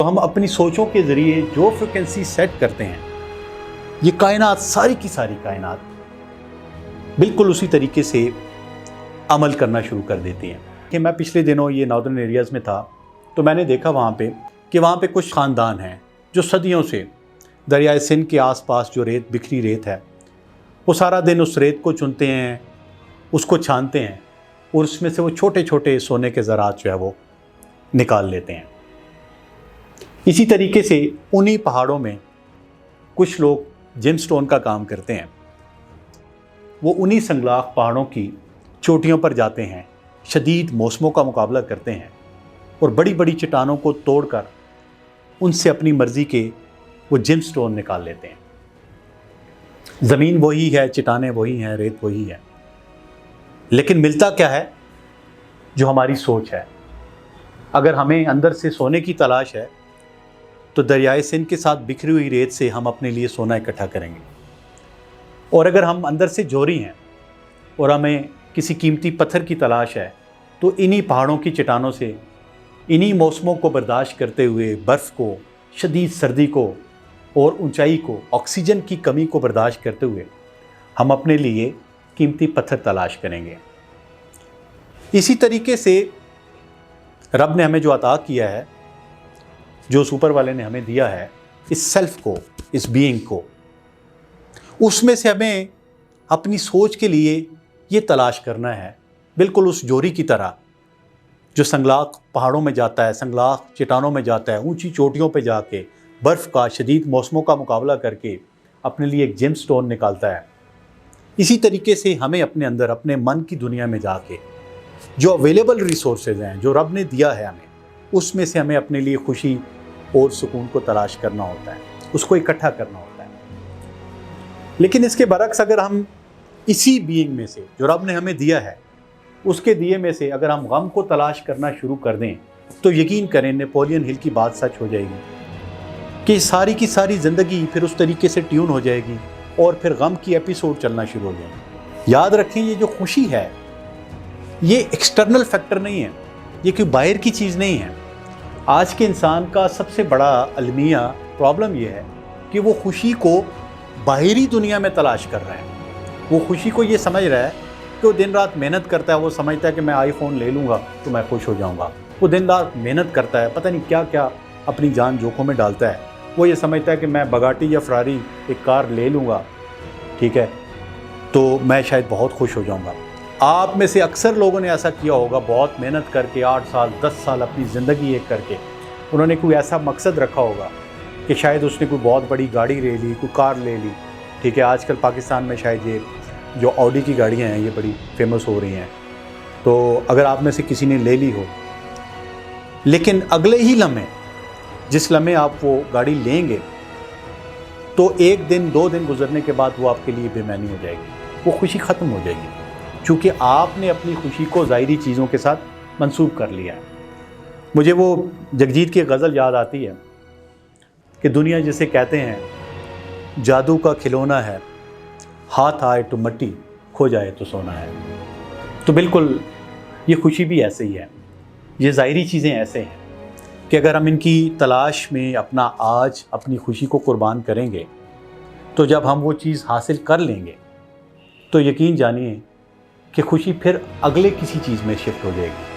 हम अपनी सोचों के ज़रिए जो फ्रिक्वेंसी सेट करते हैं, ये कायनात, सारी की सारी कायनात बिल्कुल उसी तरीके से अमल करना शुरू कर देती हैं। कि मैं पिछले दिनों ये नॉर्दर्न एरियाज़ में था, तो मैंने देखा वहाँ पे कुछ ख़ानदान हैं जो सदियों से दरियाए सिंध के आसपास जो रेत, बिखरी रेत है, वो सारा दिन उस रेत को चुनते हैं, उसको छानते हैं और उसमें से वो छोटे छोटे सोने के ज़रात जो है वो निकाल लेते हैं। इसी तरीके से उन्हीं पहाड़ों में कुछ लोग जेमस्टोन का काम करते हैं। वो उन्हीं संगलाख पहाड़ों की चोटियों पर जाते हैं, शदीद मौसमों का मुकाबला करते हैं और बड़ी बड़ी चट्टानों को तोड़कर उनसे अपनी मर्ज़ी के वो जेमस्टोन निकाल लेते हैं। ज़मीन वही है, चट्टानें वही हैं, रेत वही है, लेकिन मिलता क्या है? जो हमारी सोच है। अगर हमें अंदर से सोने की तलाश है तो दरियाए सिंध के साथ बिखरी हुई रेत से हम अपने लिए सोना इकट्ठा करेंगे, और अगर हम अंदर से जोरी हैं और हमें किसी कीमती पत्थर की तलाश है तो इन्हीं पहाड़ों की चट्टानों से, इन्हीं मौसमों को बर्दाश्त करते हुए, बर्फ़ को, शदीद सर्दी को और ऊंचाई को, ऑक्सीजन की कमी को बर्दाश्त करते हुए हम अपने लिए कीमती पत्थर तलाश करेंगे। इसी तरीके से रब ने हमें जो अता किया है, जो सुपर वाले ने हमें दिया है, इस सेल्फ को, इस बीइंग को, उसमें से हमें अपनी सोच के लिए ये तलाश करना है, बिल्कुल उस जोरी की तरह जो संगलाख पहाड़ों में जाता है, संगलाख चट्टानों में जाता है, ऊंची चोटियों पे जाके बर्फ़ का, शदीद मौसमों का मुकाबला करके अपने लिए एक जेमस्टोन निकालता है। इसी तरीके से हमें अपने अंदर, अपने मन की दुनिया में जाके जो अवेलेबल रिसोर्सेज हैं, जो रब ने दिया है हमें, उसमें से हमें अपने लिए खुशी और सुकून को तलाश करना होता है, उसको इकट्ठा करना होता है। लेकिन इसके बरक्स अगर हम इसी बीइंग में से जो रब ने हमें दिया है, उसके दिए में से अगर हम गम को तलाश करना शुरू कर दें, तो यकीन करें नेपोलियन हिल की बात सच हो जाएगी कि सारी की सारी ज़िंदगी फिर उस तरीके से ट्यून हो जाएगी और फिर गम की एपिसोड चलना शुरू हो जाएंगे। याद रखें, ये जो खुशी है ये एक्सटर्नल फैक्टर नहीं है, ये कोई बाहर की चीज़ नहीं है। आज के इंसान का सबसे बड़ा अलमिया प्रॉब्लम ये है कि वो खुशी को बाहरी दुनिया में तलाश कर रहा है। वो खुशी को ये समझ रहा है कि वो दिन रात मेहनत करता है, वो समझता है कि मैं आईफोन ले लूँगा तो मैं खुश हो जाऊँगा। वो दिन रात मेहनत करता है, पता नहीं क्या क्या अपनी जान जोखों में डालता है। वो ये समझता है कि मैं बगाटी या फरारी एक कार ले लूँगा, ठीक है, तो मैं शायद बहुत खुश हो जाऊँगा। आप में से अक्सर लोगों ने ऐसा किया होगा, बहुत मेहनत करके 8 साल 10 साल अपनी ज़िंदगी एक करके उन्होंने कोई ऐसा मकसद रखा होगा कि शायद उसने कोई बहुत बड़ी गाड़ी ले ली, कोई कार ले ली, ठीक है। आजकल पाकिस्तान में शायद ये जो ऑडी की गाड़ियाँ हैं ये बड़ी फेमस हो रही हैं, तो अगर आप में से किसी ने ले ली हो, लेकिन अगले ही लम्हे, जिस लम्हे आप वो गाड़ी लेंगे, तो 1 दिन 2 दिन गुजरने के बाद वो आपके लिए बेमानी हो जाएगी, वो खुशी ख़त्म हो जाएगी, क्योंकि आपने अपनी खुशी को ज़ाहिरी चीज़ों के साथ मंसूब कर लिया है। मुझे वो जगजीत की गज़ल याद आती है कि दुनिया जिसे कहते हैं जादू का खिलौना है, हाथ आए तो मट्टी, खो जाए तो सोना है। तो बिल्कुल ये खुशी भी ऐसे ही है, ये ज़ाहिरी चीज़ें ऐसे हैं कि अगर हम इनकी तलाश में अपना आज, अपनी खुशी को कुर्बान करेंगे, तो जब हम वो चीज़ हासिल कर लेंगे तो यकीन जानिए कि खुशी फिर अगले किसी चीज़ में शिफ्ट हो जाएगी।